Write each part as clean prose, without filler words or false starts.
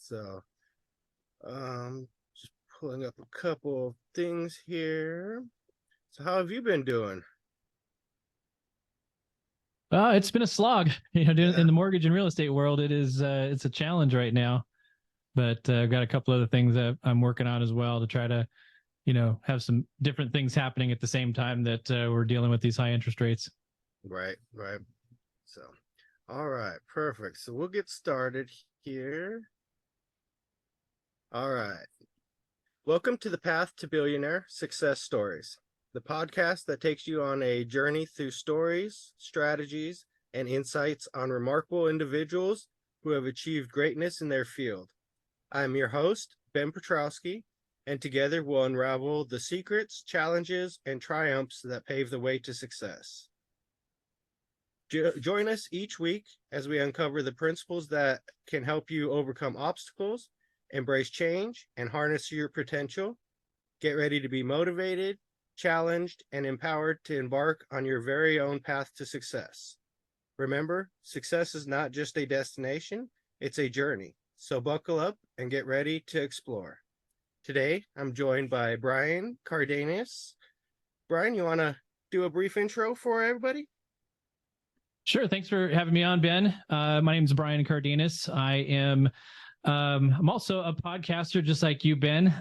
So, just pulling up a couple of things here. So, how have you been doing? It's been a slog, in Yeah, the mortgage and real estate world. It's a challenge right now, but I've got a couple other things that I'm working on as well to try to, have some different things happening at the same time that we're dealing with these high interest rates. right, right. So, all right, perfect. So, we'll get started here. All right. Welcome to the Path to Billionaire Success Stories, the podcast that takes you on a journey through stories, strategies, and insights on remarkable individuals who have achieved greatness in their field. I'm your host, Ben Pietrowski, and together we'll unravel the secrets, challenges, and triumphs that pave the way to success. Join us each week as we uncover the principles that can help you overcome obstacles, embrace change, and harness your potential. Get ready to be motivated, challenged, and empowered to embark on your very own path to success. Remember, success is not just a destination, it's a journey. So buckle up and get ready to explore. Today, I'm joined by Brian Cardenas. Brian, you want to do a brief intro for everybody? Sure. Thanks for having me on, Ben. My name is Brian Cardenas. I'm also a podcaster, just like you, Ben.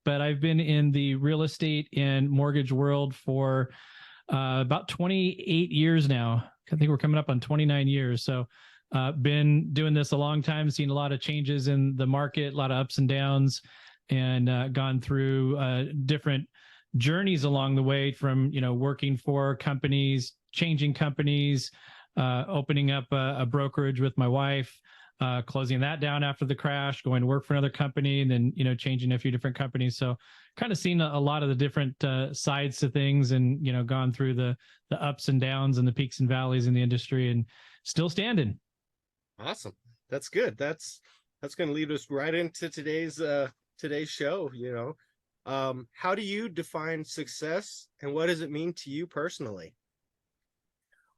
But I've been in the real estate and mortgage world for about 28 years now. I think we're coming up on 29 years. So been doing this a long time, seen a lot of changes in the market, a lot of ups and downs, and gone through different journeys along the way from, working for companies, changing companies, opening up a brokerage with my wife, closing that down after the crash, going to work for another company, and then, changing a few different companies. So kind of seen a lot of the different sides to things, and, gone through the ups and downs and the peaks and valleys in the industry, and still standing. Awesome. That's good. That's going to lead us right into today's show, how do you define success and what does it mean to you personally?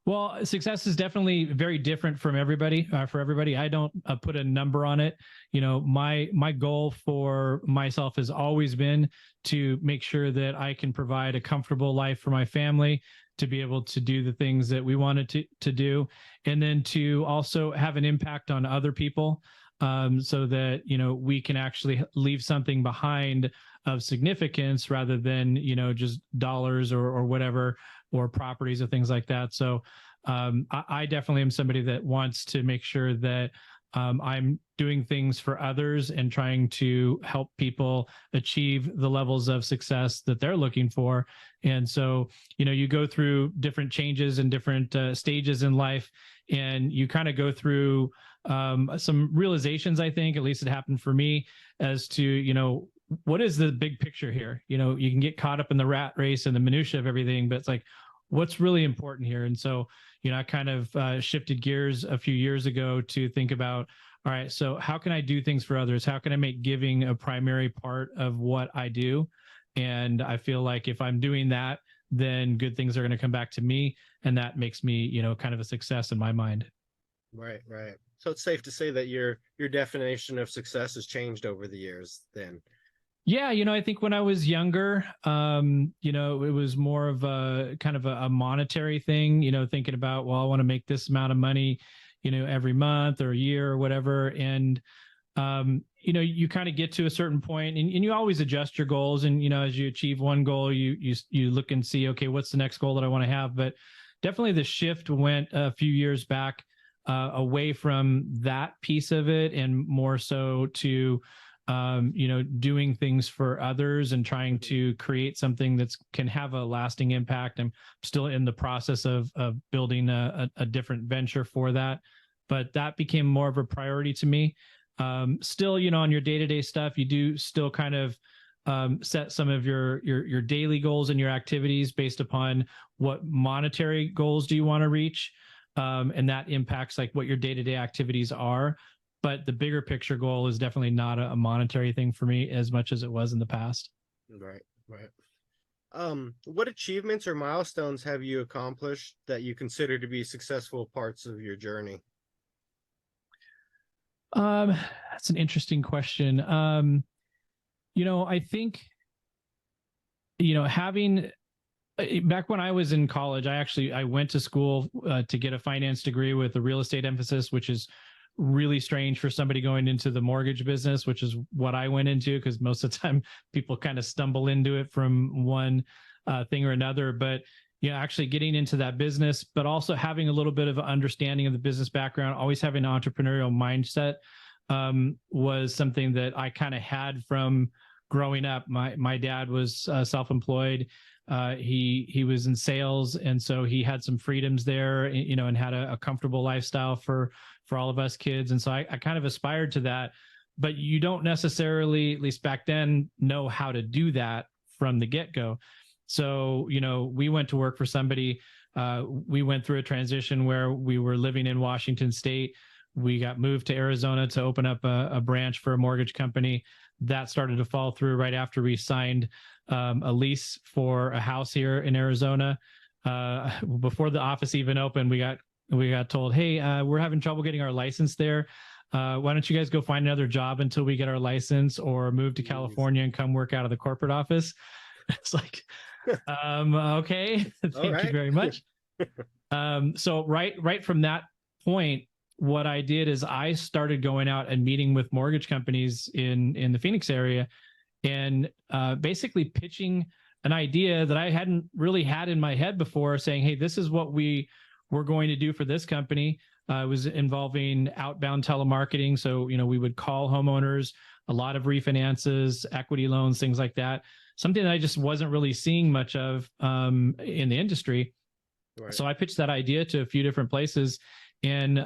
Well, success is definitely very different from everybody. For everybody, I don't put a number on it. My goal for myself has always been to make sure that I can provide a comfortable life for my family, to be able to do the things that we wanted to do, and then to also have an impact on other people, so that we can actually leave something behind of significance rather than just dollars or whatever, or properties or things like that. So I definitely am somebody that wants to make sure that I'm doing things for others and trying to help people achieve the levels of success that they're looking for. And so, you go through different changes and different stages in life, and you kind of go through some realizations, I think, at least it happened for me, as to, what is the big picture here? You can get caught up in the rat race and the minutia of everything, but it's like, what's really important here? And so, I kind of shifted gears a few years ago to think about, all right, so how can I do things for others? How can I make giving a primary part of what I do? And I feel like if I'm doing that, then good things are going to come back to me. And that makes me, kind of a success in my mind. Right, right. So it's safe to say that your definition of success has changed over the years then. Yeah, I think when I was younger, it was more of a kind of a monetary thing, thinking about, well, I want to make this amount of money, every month or a year or whatever. And, you kind of get to a certain point, and you always adjust your goals. And, as you achieve one goal, you look and see, okay, what's the next goal that I want to have? But definitely the shift went a few years back away from that piece of it, and more so to doing things for others and trying to create something that can have a lasting impact. I'm still in the process of building a different venture for that, but that became more of a priority to me. Still, on your day-to-day stuff, you do still kind of set some of your daily goals and your activities based upon what monetary goals do you want to reach. And that impacts like what your day-to-day activities are. But the bigger picture goal is definitely not a monetary thing for me as much as it was in the past. Right, right. What achievements or milestones have you accomplished that you consider to be successful parts of your journey? That's an interesting question. I think, having back when I was in college, I went to school to get a finance degree with a real estate emphasis, which is really strange for somebody going into the mortgage business, which is what I went into, because most of the time people kind of stumble into it from one thing or another. But actually getting into that business, but also having a little bit of an understanding of the business background, always having an entrepreneurial mindset was something that I kind of had from growing up. My dad was self-employed. He was in sales, and so he had some freedoms there, and had a comfortable lifestyle for all of us kids. And so I kind of aspired to that, but you don't necessarily, at least back then, know how to do that from the get-go. So, we went to work for somebody. We went through a transition where we were living in Washington State. We got moved to Arizona to open up a branch for a mortgage company. That started to fall through right after we signed a lease for a house here in Arizona. Before the office even opened, we got told, hey, we're having trouble getting our license there. Why don't you guys go find another job until we get our license, or move to California and come work out of the corporate office? It's like, okay, thank you very much. So right from that point, what I did is I started going out and meeting with mortgage companies in the Phoenix area, and basically pitching an idea that I hadn't really had in my head before, saying, hey, this is what we're going to do for this company. It was involving outbound telemarketing. So, we would call homeowners, a lot of refinances, equity loans, things like that. Something that I just wasn't really seeing much of in the industry. Right. So I pitched that idea to a few different places. And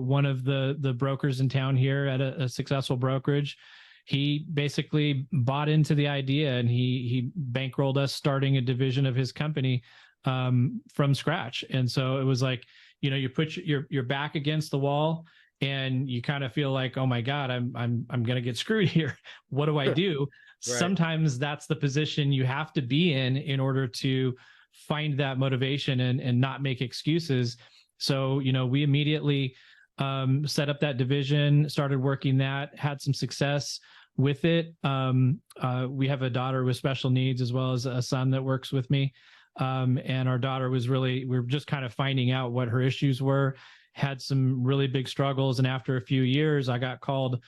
one of the brokers in town here at a successful brokerage, he basically bought into the idea, and he bankrolled us starting a division of his company from scratch. And so it was like, you put your back against the wall, and you kind of feel like, oh my God, I'm going to get screwed here. What do I do? Right. Sometimes that's the position you have to be in order to find that motivation and not make excuses. So, we immediately set up that division, started working that, had some success with it. We have a daughter with special needs, as well as a son that works with me. And our daughter we were just kind of finding out what her issues were, had some really big struggles. And after a few years, I got called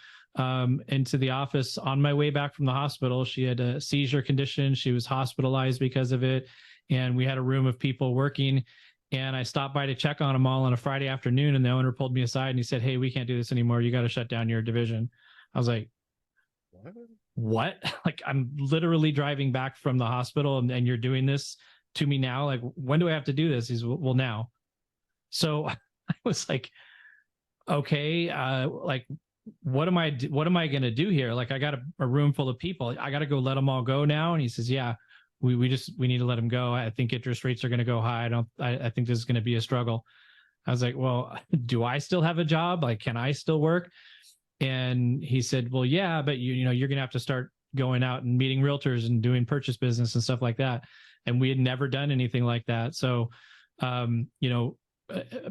into the office on my way back from the hospital. She had a seizure condition. She was hospitalized because of it. And we had a room of people working. And I stopped by to check on them all on a Friday afternoon, and the owner pulled me aside and he said, hey, we can't do this anymore. You got to shut down your division. I was like, what? Like, I'm literally driving back from the hospital, and you're doing this to me now? Like, when do I have to do this? He's, well, now. So I was like, okay, like, what am I going to do here? Like, I got a room full of people. I got to go let them all go now. And he says, yeah, we need to let them go. I think interest rates are going to go high. I think this is going to be a struggle. I was like, well, do I still have a job? Like, can I still work? And he said, well, yeah, but you're going to have to start going out and meeting realtors and doing purchase business and stuff like that. And we had never done anything like that. So,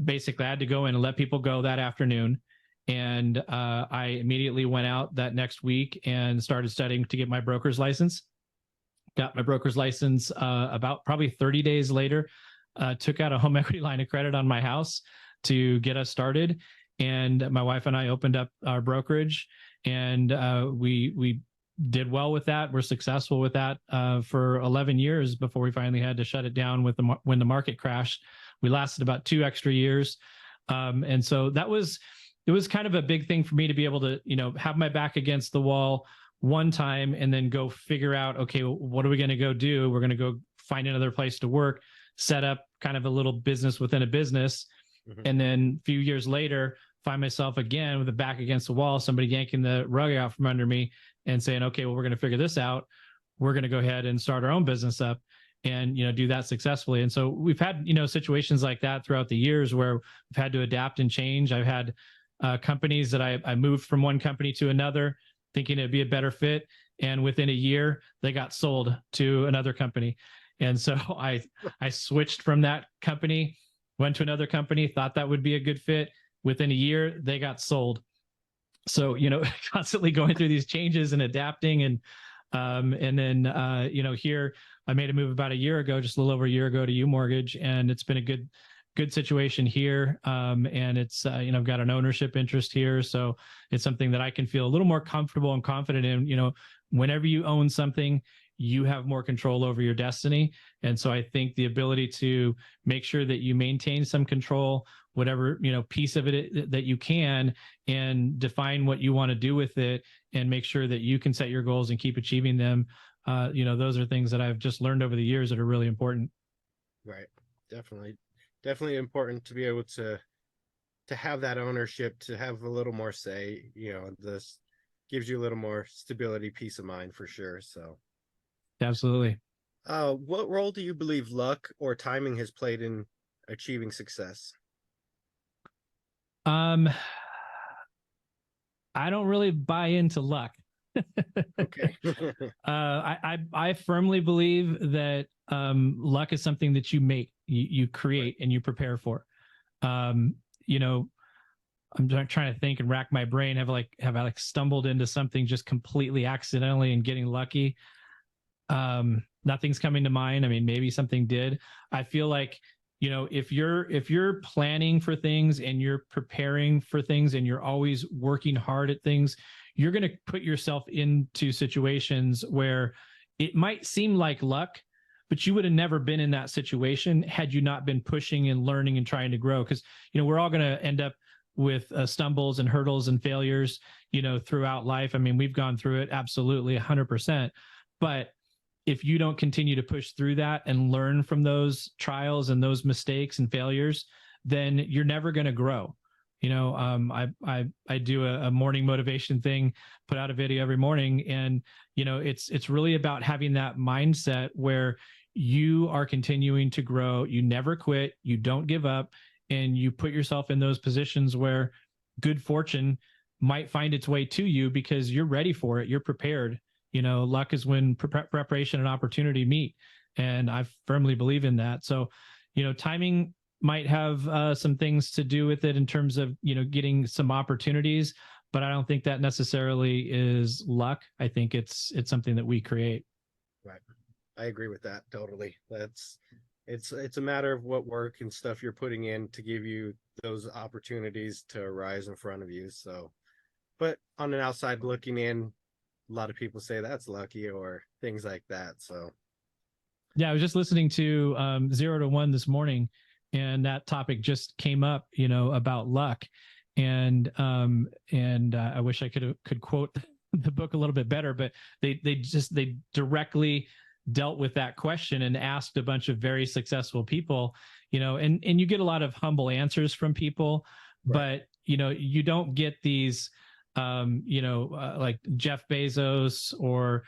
basically I had to go in and let people go that afternoon. And I immediately went out that next week and started studying to get my broker's license. Got my broker's license about probably 30 days later. Took out a home equity line of credit on my house to get us started. And my wife and I opened up our brokerage, and we did well with that. We're successful with that for 11 years before we finally had to shut it down when the market crashed. We lasted about 2 extra years. And so it was kind of a big thing for me to be able to, have my back against the wall one time and then go figure out, okay, what are we going to go do? We're going to go find another place to work, set up kind of a little business within a business. Mm-hmm. And then a few years later, find myself again with the back against the wall, somebody yanking the rug out from under me and saying, okay, well, we're going to figure this out. We're going to go ahead and start our own business up and, do that successfully. And so we've had, situations like that throughout the years where we've had to adapt and change. I've had companies that I moved from one company to another, thinking it'd be a better fit. And within a year, they got sold to another company. And so I switched from that company, went to another company, thought that would be a good fit. Within a year, they got sold. So, constantly going through these changes and adapting, and then here I made a move about a year ago, just a little over a year ago, to U Mortgage, and it's been a good situation here. And it's I've got an ownership interest here, so it's something that I can feel a little more comfortable and confident in. Whenever you own something, you have more control over your destiny. And so I think the ability to make sure that you maintain some control, whatever, piece of it that you can, and define what you want to do with it, and make sure that you can set your goals and keep achieving them. Those are things that I've just learned over the years that are really important. Right. Definitely important to be able to have that ownership, to have a little more say. This gives you a little more stability, peace of mind, for sure. So absolutely. What role do you believe luck or timing has played in achieving success? I don't really buy into luck. Okay. I firmly believe that luck is something that you make, you create, and you prepare for. I'm trying to think and rack my brain. Have I stumbled into something just completely accidentally and getting lucky? Nothing's coming to mind. I mean, maybe something did. I feel like, if you're planning for things and you're preparing for things and you're always working hard at things, you're going to put yourself into situations where it might seem like luck, but you would have never been in that situation had you not been pushing and learning and trying to grow. Because, we're all going to end up with stumbles and hurdles and failures, throughout life. I mean, we've gone through it, absolutely 100%. But if you don't continue to push through that and learn from those trials and those mistakes and failures, then you're never going to grow. I do a morning motivation thing, put out a video every morning, and it's really about having that mindset where you are continuing to grow. You never quit, you don't give up, and you put yourself in those positions where good fortune might find its way to you because you're ready for it, you're prepared. Luck is when preparation and opportunity meet. And I firmly believe in that. So, timing might have some things to do with it in terms of, getting some opportunities, but I don't think that necessarily is luck. I think it's something that we create. Right. I agree with that totally. It's a matter of what work and stuff you're putting in to give you those opportunities to arise in front of you. So, but on an outside looking in, a lot of people say that's lucky or things like that. So yeah, I was just listening to 0 to 1 this morning, and that topic just came up, about luck. And I wish I could quote the book a little bit better, but they directly dealt with that question and asked a bunch of very successful people, and you get a lot of humble answers from people, right. But you don't get these like Jeff Bezos or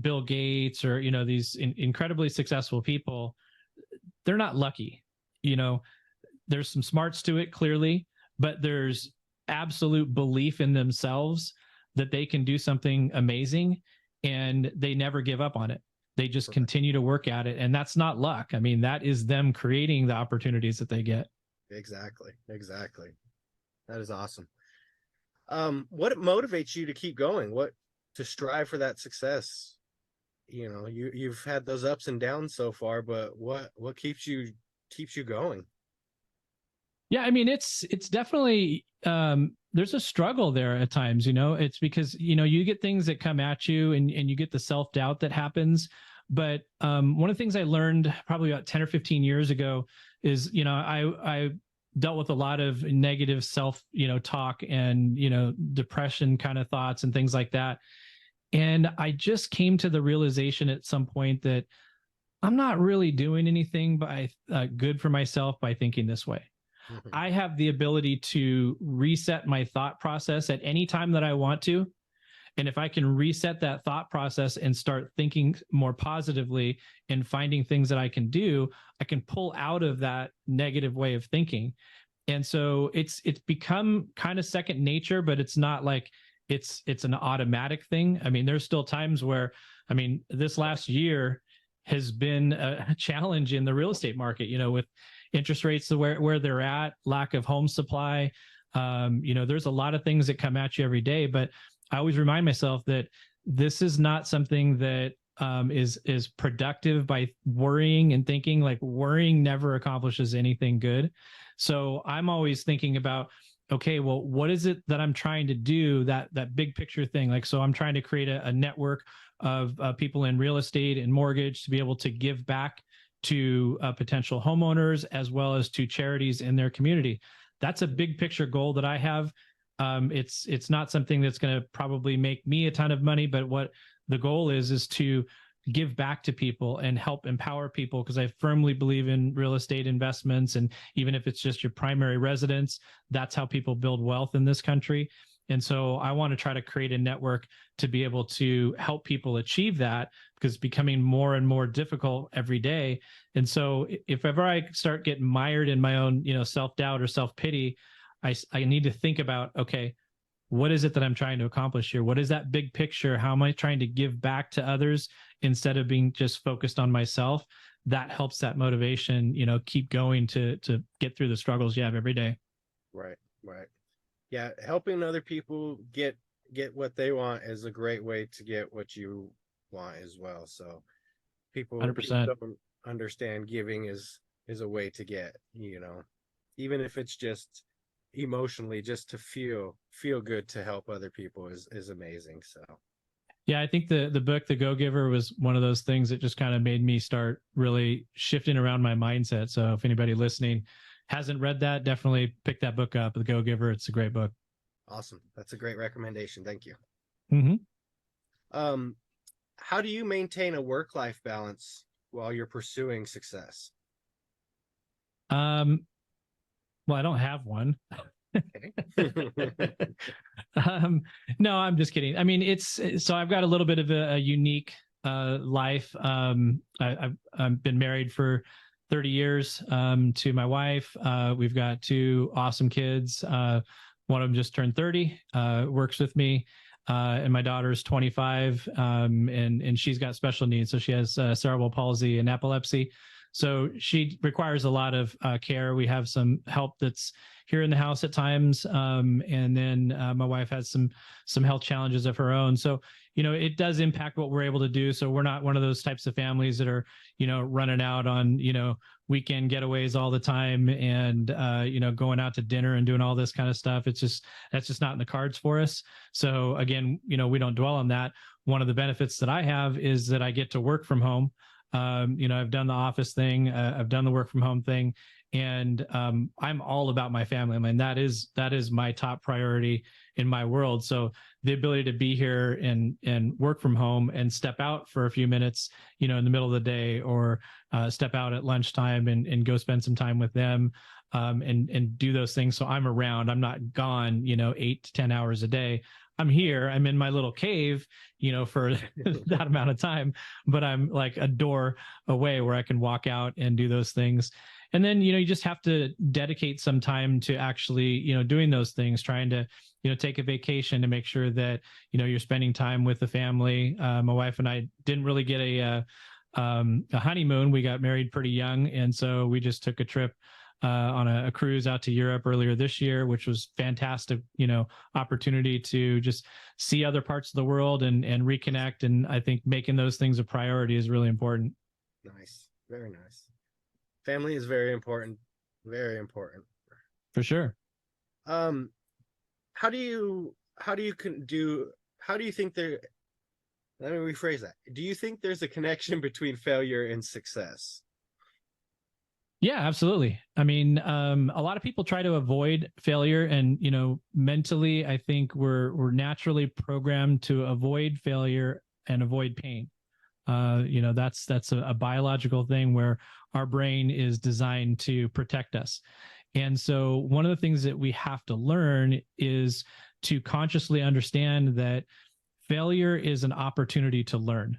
Bill Gates or, these incredibly successful people. They're not lucky. There's some smarts to it, clearly, but there's absolute belief in themselves that they can do something amazing, and they never give up on it. They just continue to work at it. And that's not luck. I mean, that is them creating the opportunities that they get. Exactly. That is awesome. What motivates you to keep going? What to strive for that success? You've had those ups and downs so far, but what keeps you going? Yeah, I mean, it's definitely there's a struggle there at times. It's because you get things that come at you, and you get the self-doubt that happens. But one of the things I learned probably about 10 or 15 years ago is I dealt with a lot of negative self, talk and, depression kind of thoughts and things like that. And I just came to the realization at some point that I'm not really doing anything by good for myself by thinking this way. Mm-hmm. I have the ability to reset my thought process at any time that I want to. And if I can reset that thought process and start thinking more positively and finding things that I can do, I can pull out of that negative way of thinking. And so it's become kind of second nature, but it's not like it's an automatic thing. I mean, there's still times where, this last year has been a challenge in the real estate market, with interest rates where they're at, lack of home supply, There's a lot of things that come at you every day, but I always remind myself that this is not something that is productive by worrying and thinking. Like, worrying never accomplishes anything good. So I'm always thinking about, okay, well, what is it that I'm trying to do? That big picture thing. Like, so I'm trying to create a network of people in real estate and mortgage to be able to give back to potential homeowners as well as to charities in their community. That's a big picture goal that I have. It's not something that's going to probably make me a ton of money, but what the goal is to give back to people and help empower people, because I firmly believe in real estate investments. And even if it's just your primary residence, that's how people build wealth in this country. And so I want to try to create a network to be able to help people achieve that, because it's becoming more and more difficult every day. And so if ever I start getting mired in my own, self-doubt or self-pity, I need to think about, okay, what is it that I'm trying to accomplish here? What is that big picture? How am I trying to give back to others instead of being just focused on myself? That helps that motivation, keep going to get through the struggles you have every day. Right. Yeah, helping other people get what they want is a great way to get what you want as well. So people 100%. don't understand giving is a way to get, even if it's just emotionally, just to feel good to help other people is amazing. So yeah, I think the book The Go-Giver was one of those things that just kind of made me start really shifting around my mindset. So if anybody listening hasn't read that, definitely pick that book up, The Go-Giver. It's a great book. Awesome. That's a great recommendation. Thank you. Mm-hmm. How do you maintain a work-life balance while you're pursuing success? Well, I don't have one. No, I'm just kidding. I mean, so I've got a little bit of a unique life. I've been married for 30 years to my wife. We've got two awesome kids. One of them just turned 30, works with me. And my daughter's 25, and she's got special needs. So she has cerebral palsy and epilepsy. So she requires a lot of care. We have some help that's here in the house at times. And then my wife has some health challenges of her own. So, it does impact what we're able to do. So we're not one of those types of families that are, running out on, weekend getaways all the time and, going out to dinner and doing all this kind of stuff. That's just not in the cards for us. So again, we don't dwell on that. One of the benefits that I have is that I get to work from home. I've done the office thing, I've done the work from home thing, and I'm all about my family. I mean, that is my top priority in my world. So the ability to be here and work from home and step out for a few minutes, in the middle of the day, or step out at lunchtime and go spend some time with them, and do those things. So I'm around, I'm not gone, 8 to 10 hours a day. I'm here, I'm in my little cave, for that amount of time, but I'm like a door away where I can walk out and do those things. And then, you just have to dedicate some time to actually, doing those things, trying to, take a vacation to make sure that, you're spending time with the family. My wife and I didn't really get a honeymoon. We got married pretty young. And so we just took a trip on a cruise out to Europe earlier this year, which was fantastic, opportunity to just see other parts of the world and reconnect. And I think making those things a priority is really important. Nice. Very nice. Family is very important. Very important. For sure. How do you think let me rephrase that. Do you think there's a connection between failure and success? Yeah, absolutely. I mean, a lot of people try to avoid failure, and mentally, I think we're naturally programmed to avoid failure and avoid pain. That's a biological thing where our brain is designed to protect us. And so one of the things that we have to learn is to consciously understand that failure is an opportunity to learn.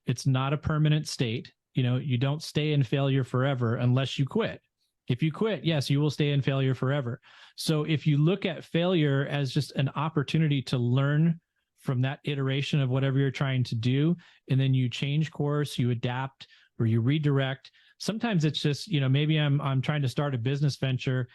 It's not a permanent state. You don't stay in failure forever unless you quit. If you quit, yes, you will stay in failure forever. So if you look at failure as just an opportunity to learn from that iteration of whatever you're trying to do, and then you change course, you adapt, or you redirect. Sometimes it's just, maybe I'm trying to start a business venture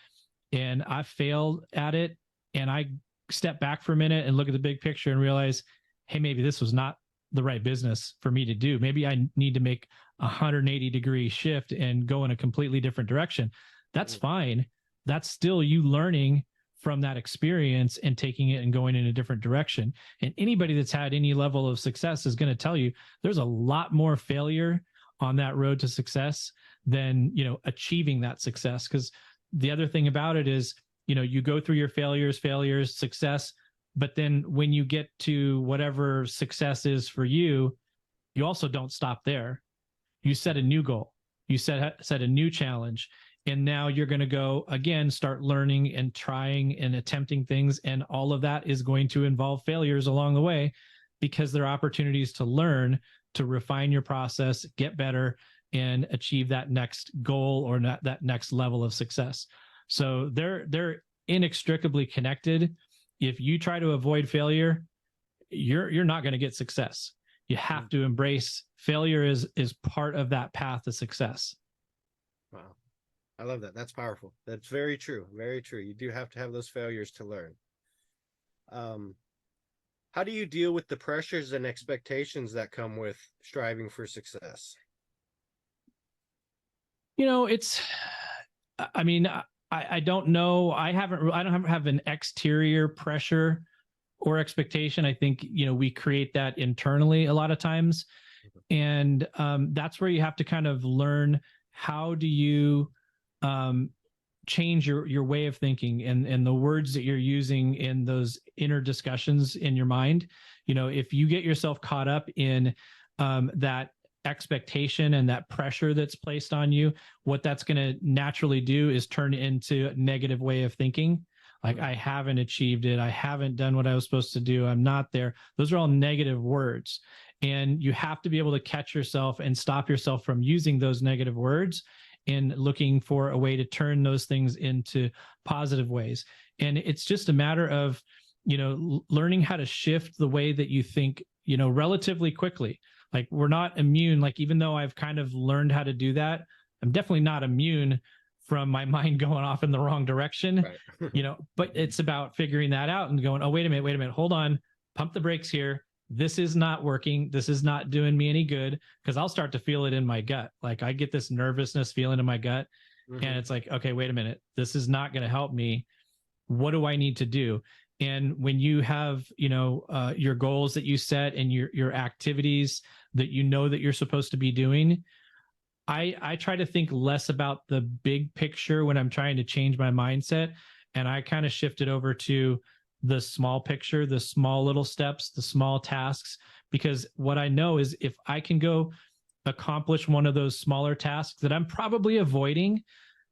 and I failed at it, and I step back for a minute and look at the big picture and realize, hey, maybe this was not the right business for me to do. Maybe I need to make a 180-degree shift and go in a completely different direction. That's fine. That's still you learning from that experience and taking it and going in a different direction. And anybody that's had any level of success is going to tell you there's a lot more failure on that road to success than, achieving that success. Because the other thing about it is, you go through your failures, success, but then when you get to whatever success is for you, you also don't stop there. You set a new goal. You set a new challenge. And now you're going to go again, start learning and trying and attempting things. And all of that is going to involve failures along the way, because there are opportunities to learn, to refine your process, get better, and achieve that next goal or that next level of success. So they're inextricably connected. If you try to avoid failure, you're not going to get success. You have to embrace failure is part of that path to success. Wow. I love that. That's powerful. That's very true. Very true. You do have to have those failures to learn. How do you deal with the pressures and expectations that come with striving for success? I don't know. I don't have an exterior pressure or expectation. I think, we create that internally a lot of times. And that's where you have to kind of learn, how do you change your way of thinking and the words that you're using in those inner discussions in your mind. If you get yourself caught up in that expectation and that pressure that's placed on you, what that's going to naturally do is turn into a negative way of thinking. Like, I haven't achieved it. I haven't done what I was supposed to do. I'm not there. Those are all negative words. And you have to be able to catch yourself and stop yourself from using those negative words and looking for a way to turn those things into positive ways. And it's just a matter of, learning how to shift the way that you think, relatively quickly. Like, we're not immune. Like, even though I've kind of learned how to do that, I'm definitely not immune from my mind going off in the wrong direction, right. But it's about figuring that out and going, oh, wait a minute, hold on, pump the brakes here. This is not working. This is not doing me any good, because I'll start to feel it in my gut. Like, I get this nervousness feeling in my gut, and it's like, okay, wait a minute, this is not going to help me. What do I need to do? And when you have, your goals that you set and your activities that that you're supposed to be doing, I try to think less about the big picture when I'm trying to change my mindset. And I kind of shift it over to the small picture, the small little steps, the small tasks, because what I know is if I can go accomplish one of those smaller tasks that I'm probably avoiding,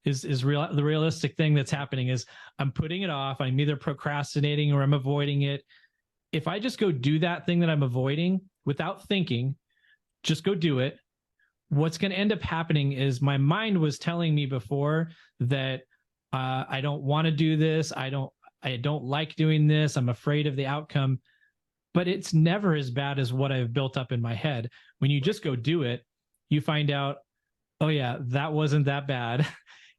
the realistic thing that's happening is I'm putting it off. I'm either procrastinating or I'm avoiding it. If I just go do that thing that I'm avoiding without thinking, just go do it, what's going to end up happening is my mind was telling me before that I don't want to do this. I don't like doing this. I'm afraid of the outcome, but it's never as bad as what I've built up in my head. When you just go do it, you find out, oh yeah, that wasn't that bad.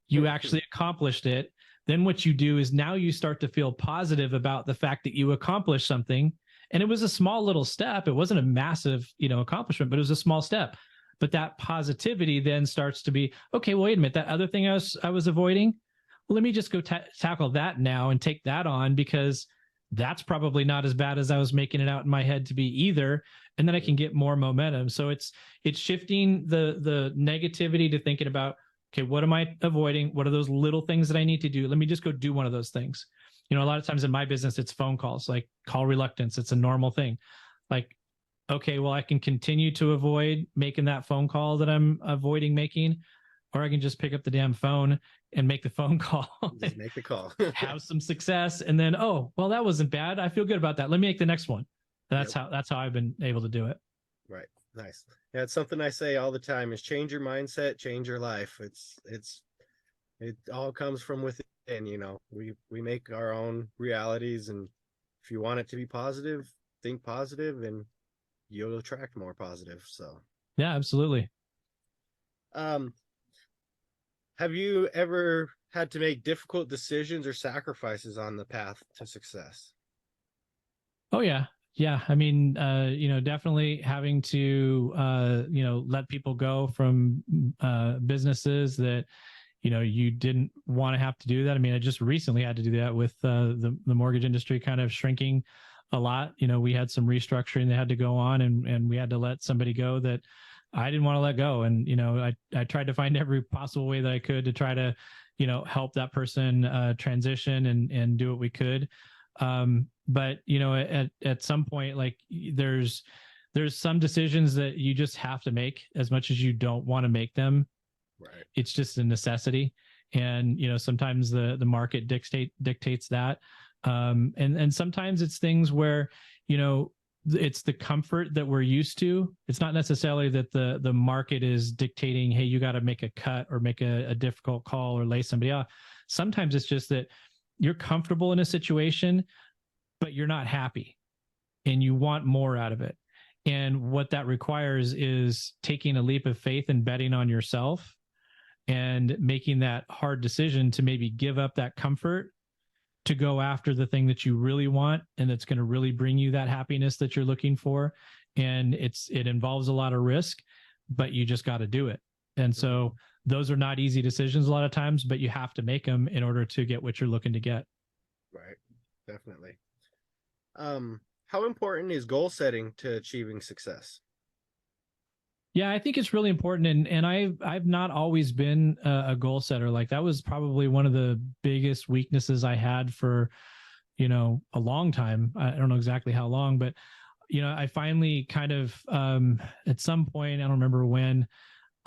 You actually accomplished it. Then what you do is now you start to feel positive about the fact that you accomplished something. And it was a small little step. It wasn't a massive, accomplishment, but it was a small step. But that positivity then starts to be, okay, well, wait a minute, that other thing I was avoiding, well, let me just go tackle that now and take that on, because that's probably not as bad as I was making it out in my head to be either. And then I can get more momentum. So it's shifting the negativity to thinking about, okay, what am I avoiding? What are those little things that I need to do? Let me just go do one of those things. A lot of times in my business, it's phone calls, like call reluctance. It's a normal thing. Like, okay, well, I can continue to avoid making that phone call that I'm avoiding making, or I can just pick up the damn phone and make the phone call. Just make the call. Have some success, and then, oh, well, that wasn't bad. I feel good about that. Let me make the next one. That's how I've been able to do it. Right. Nice. Yeah, it's something I say all the time is change your mindset, change your life. It all comes from within, we make our own realities, and if you want it to be positive, think positive and you'll attract more positive. So yeah, absolutely. Have you ever had to make difficult decisions or sacrifices on the path to success? Oh yeah. Yeah. I mean, definitely having to, let people go from businesses that, you didn't want to have to do that. I mean, I just recently had to do that with the mortgage industry kind of shrinking a lot. We had some restructuring that had to go on, and we had to let somebody go that I didn't want to let go. And, I tried to find every possible way that I could to try to, help that person transition and do what we could. But at some point, like there's some decisions that you just have to make as much as you don't want to make them. Right. It's just a necessity. And, sometimes the market dictates that. And sometimes it's things where, it's the comfort that we're used to. It's not necessarily that the market is dictating, hey, you got to make a cut or make a difficult call or lay somebody off. Sometimes it's just that you're comfortable in a situation, but you're not happy and you want more out of it. And what that requires is taking a leap of faith and betting on yourself and making that hard decision to maybe give up that comfort to go after the thing that you really want and that's going to really bring you that happiness that you're looking for. And it involves a lot of risk, but you just got to do it. And so those are not easy decisions a lot of times, but you have to make them in order to get what you're looking to get. Right. Definitely. How important is goal setting to achieving success? Yeah, I think it's really important. And I've not always been a goal setter. Like that was probably one of the biggest weaknesses I had for, a long time. I don't know exactly how long, but, I finally kind of, at some point, I don't remember when,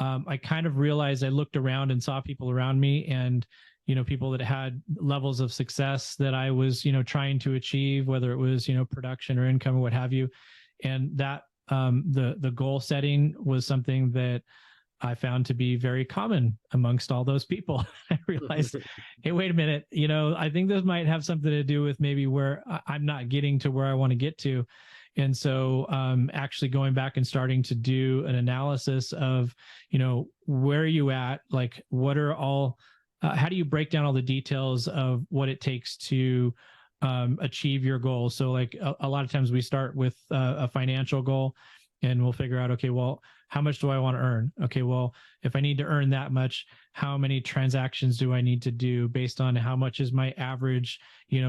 I kind of realized I looked around and saw people around me and, people that had levels of success that I was, trying to achieve, whether it was, production or income or what have you. And that, the goal setting was something that I found to be very common amongst all those people. I realized, hey, wait a minute, I think this might have something to do with maybe where I'm not getting to where I want to get to. And so actually going back and starting to do an analysis of, where are you at? Like, what are all, how do you break down all the details of what it takes to achieve your goals? So like a lot of times we start with a financial goal and we'll figure out, okay, well, how much do I want to earn? Okay, well, if I need to earn that much, how many transactions do I need to do based on how much is my average,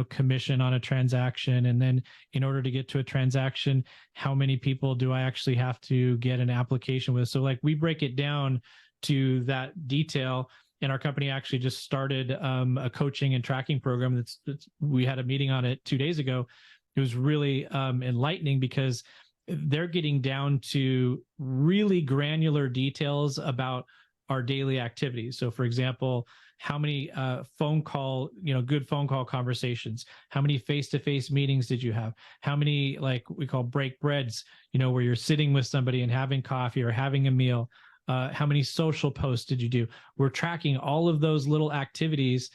commission on a transaction? And then in order to get to a transaction, how many people do I actually have to get an application with? So like we break it down to that detail. And our company actually just started a coaching and tracking program. That's we had a meeting on it 2 days ago. It was really enlightening because they're getting down to really granular details about our daily activities. So for example, how many phone call, good phone call conversations, how many face-to-face meetings did you have? How many, like we call break breads, where you're sitting with somebody and having coffee or having a meal? How many social posts did you do? We're tracking all of those little activities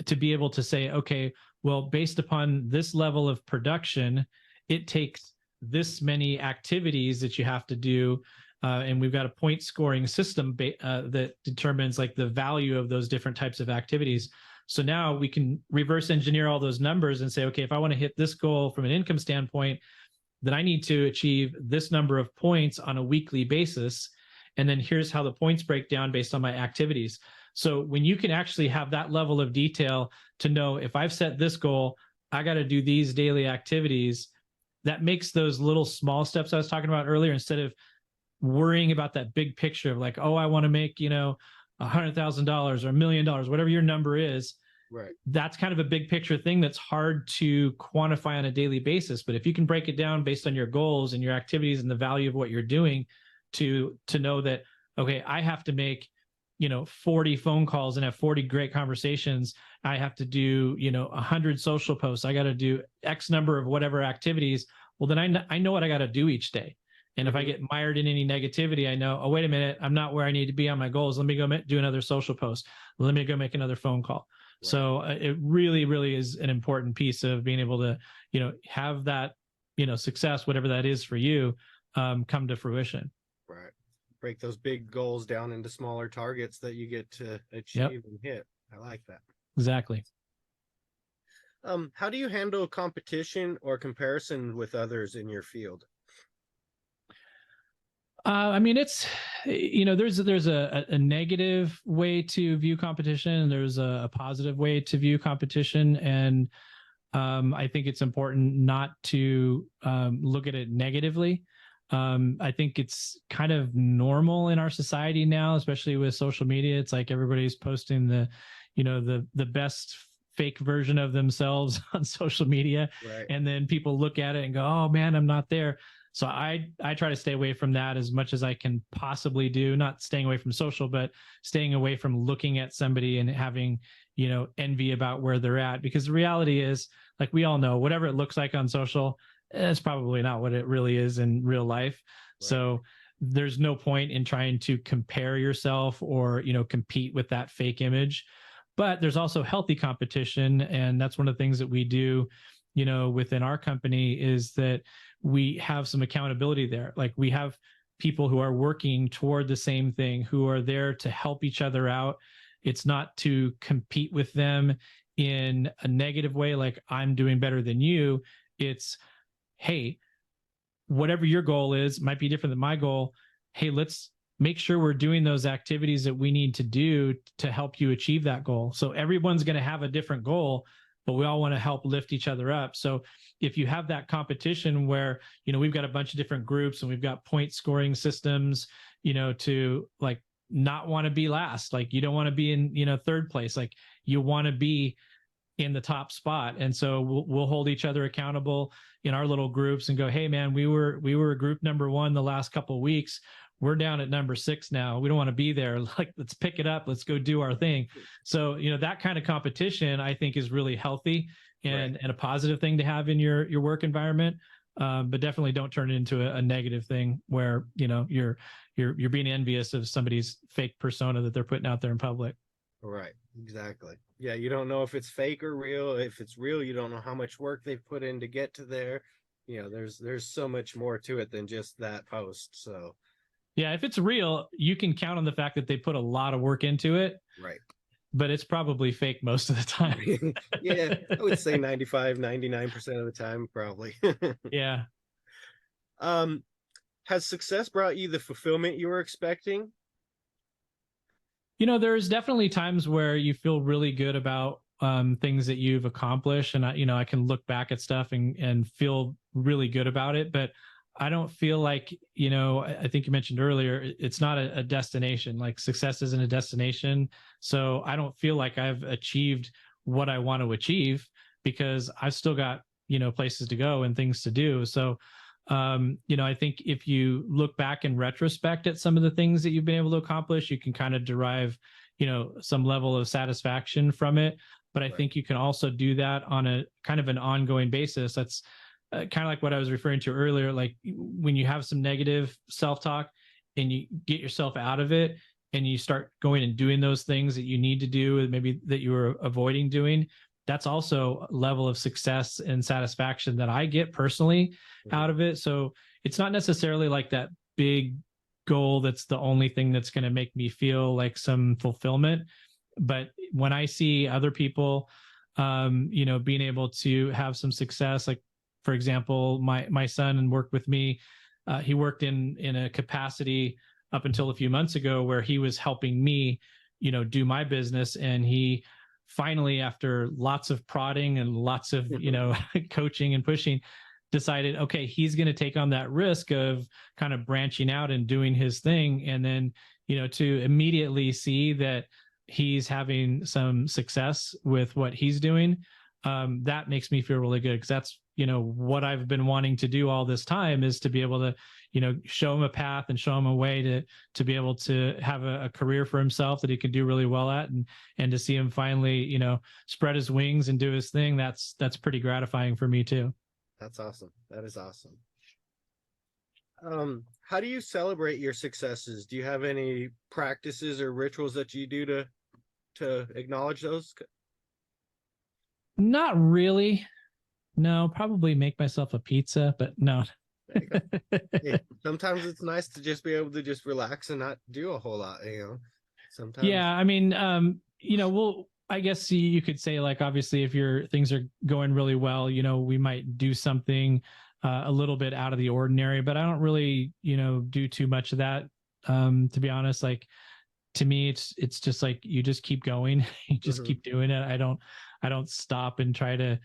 to be able to say, okay, well, based upon this level of production, it takes this many activities that you have to do. And we've got a point scoring system that determines like the value of those different types of activities. So now we can reverse engineer all those numbers and say, okay, if I want to hit this goal from an income standpoint, then I need to achieve this number of points on a weekly basis. And then here's how the points break down based on my activities. So when you can actually have that level of detail to know if I've set this goal, I got to do these daily activities, that makes those little small steps I was talking about earlier, instead of worrying about that big picture of like, oh, I want to make, $100,000 or $1 million, whatever your number is. Right. That's kind of a big picture thing that's hard to quantify on a daily basis. But if you can break it down based on your goals and your activities and the value of what you're doing, to know that, okay, I have to make, 40 phone calls and have 40 great conversations. I have to do, 100 social posts. I got to do X number of whatever activities. Well, then I know what I got to do each day. And if I get mired in any negativity, I know, oh, wait a minute, I'm not where I need to be on my goals. Let me go do another social post. Let me go make another phone call. Right. So it really, really is an important piece of being able to, have that, success, whatever that is for you, come to fruition. Right. Break those big goals down into smaller targets that you get to achieve and hit. I like that. Exactly. How do you handle competition or comparison with others in your field? I mean, it's, there's a negative way to view competition, and there's a positive way to view competition. And I think it's important not to look at it negatively. I think it's kind of normal in our society now, especially with social media. It's like everybody's posting the best fake version of themselves on social media. Right. And then people look at it and go, oh man, I'm not there. So I try to stay away from that as much as I can possibly do, not staying away from social, but staying away from looking at somebody and having, envy about where they're at. Because the reality is, like we all know, whatever it looks like on social, it's probably not what it really is in real life. Right. So there's no point in trying to compare yourself or, compete with that fake image. But there's also healthy competition. And that's one of the things that we do, within our company, is that we have some accountability there. Like we have people who are working toward the same thing, who are there to help each other out. It's not to compete with them in a negative way, like I'm doing better than you. It's, hey, whatever your goal is might be different than my goal. Hey, let's make sure we're doing those activities that we need to do to help you achieve that goal. So everyone's going to have a different goal, but we all want to help lift each other up. So if you have that competition where, we've got a bunch of different groups and we've got point scoring systems, to like not want to be last, like you don't want to be in, third place, like you want to be in the top spot. And so we'll hold each other accountable in our little groups and go, hey man, we were group number 1 the last couple of weeks. We're down at number 6 now. We don't want to be there. Like, let's pick it up. Let's go do our thing. So, that kind of competition, I think, is really healthy and a positive thing to have in your work environment. But definitely don't turn it into a negative thing where, you're being envious of somebody's fake persona that they're putting out there in public. Right. Exactly. Yeah. You don't know if it's fake or real. If it's real, you don't know how much work they've put in to get to there. There's so much more to it than just that post. So yeah, if it's real, you can count on the fact that they put a lot of work into it. Right. But it's probably fake most of the time. Yeah, I would say 95, 99% of the time, probably. Yeah. Has success brought you the fulfillment you were expecting? There's definitely times where you feel really good about things that you've accomplished. And I can look back at stuff and feel really good about it. But I don't feel like, I think you mentioned earlier, it's not a destination. Like success isn't a destination. So I don't feel like I've achieved what I want to achieve because I've still got, places to go and things to do. So, I think if you look back in retrospect at some of the things that you've been able to accomplish, you can kind of derive, some level of satisfaction from it. But I think you can also do that on a kind of an ongoing basis. That's kind of like what I was referring to earlier. Like when you have some negative self-talk and you get yourself out of it and you start going and doing those things that you need to do, maybe that you were avoiding doing, that's also a level of success and satisfaction that I get personally out of it. So it's not necessarily like that big goal that's the only thing that's going to make me feel like some fulfillment. But when I see other people, being able to have some success, like for example, my son and worked with me. He worked in a capacity up until a few months ago where he was helping me, do my business. And he finally, after lots of prodding and lots of, coaching and pushing, decided, okay, he's going to take on that risk of kind of branching out and doing his thing. And then, to immediately see that he's having some success with what he's doing, that makes me feel really good because that's, what I've been wanting to do all this time is to be able to, show him a path and show him a way to be able to have a career for himself that he can do really well at, and to see him finally, spread his wings and do his thing. That's pretty gratifying for me too. That's awesome. That is awesome. How do you celebrate your successes? Do you have any practices or rituals that you do to acknowledge those? Not really. No, probably make myself a pizza, but no. Hey, sometimes it's nice to just be able to just relax and not do a whole lot, Sometimes. Yeah, I mean, I guess you could say, like, obviously if your things are going really well, we might do something a little bit out of the ordinary, but I don't really, do too much of that. To be honest, like, to me, it's just like, you just keep going, you just keep doing it. I don't stop and try to,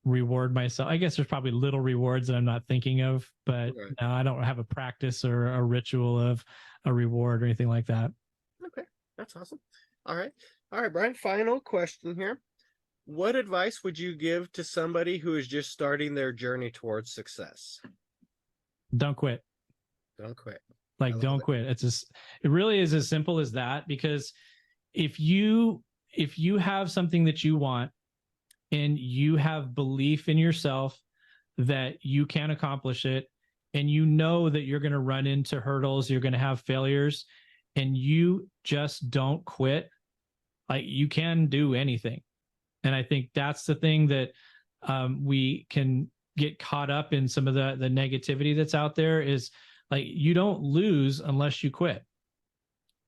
reward myself. I guess there's probably little rewards that I'm not thinking of, but Right. no, I don't have a practice or a ritual of a reward or anything like that. Okay, that's awesome. All right. All right, Brian, final question here. What advice would you give to somebody who is just starting their journey towards success? Don't quit. Don't quit. Like, don't quit. It really is as simple as that, because if you have something that you want and you have belief in yourself that you can accomplish it, and you know that you're going to run into hurdles, you're going to have failures, and you just don't quit, like, you can do anything. And I think that's the thing that we can get caught up in, some of the negativity that's out there, is like, you don't lose unless you quit.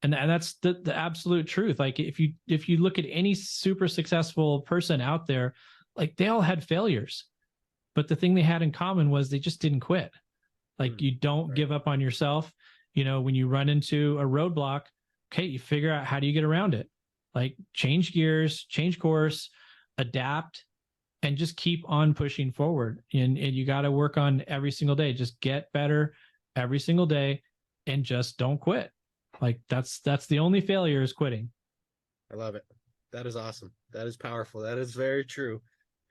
And that's the absolute truth. Like, if you look at any super successful person out there, like, they all had failures, but the thing they had in common was they just didn't quit. Like, you don't give up on yourself. When you run into a roadblock, okay, you figure out, how do you get around it? Like, change gears, change course, adapt, and just keep on pushing forward. And you got to work on every single day. Just get better every single day, and just don't quit. Like, that's the only failure, is quitting. I love it. That is awesome. That is powerful. That is very true.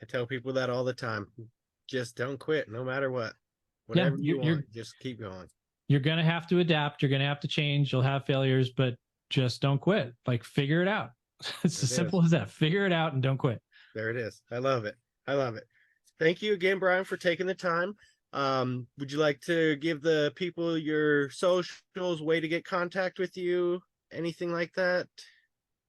I tell people that all the time. Just don't quit, no matter what. Whatever you want, just keep going. You're going to have to adapt. You're going to have to change. You'll have failures, but just don't quit. Like, figure it out. It's as simple as that. Figure it out and don't quit. There it is. I love it. I love it. Thank you again, Brian, for taking the time. Would you like to give the people your socials, way to get contact with you, anything like that?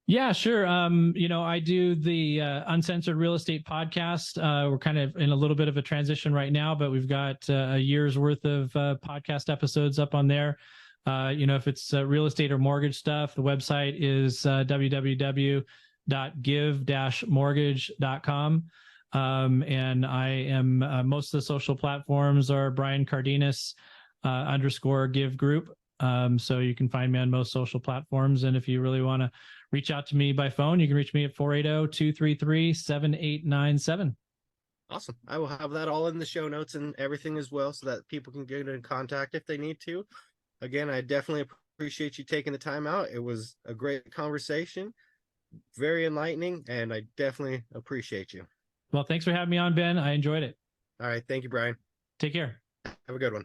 Yeah, sure. I do the Uncensored Real Estate podcast. We're kind of in a little bit of a transition right now, but we've got a year's worth of podcast episodes up on there. If it's real estate or mortgage stuff, the website is www.give-mortgage.com. And I am, most of the social platforms are Brian Cardenas _give group. So you can find me on most social platforms. And if you really want to reach out to me by phone, you can reach me at 480-233-7897. Awesome. I will have that all in the show notes and everything as well, so that people can get in contact if they need to. Again, I definitely appreciate you taking the time out. It was a great conversation, very enlightening, and I definitely appreciate you. Well, thanks for having me on, Ben. I enjoyed it. All right. Thank you, Brian. Take care. Have a good one.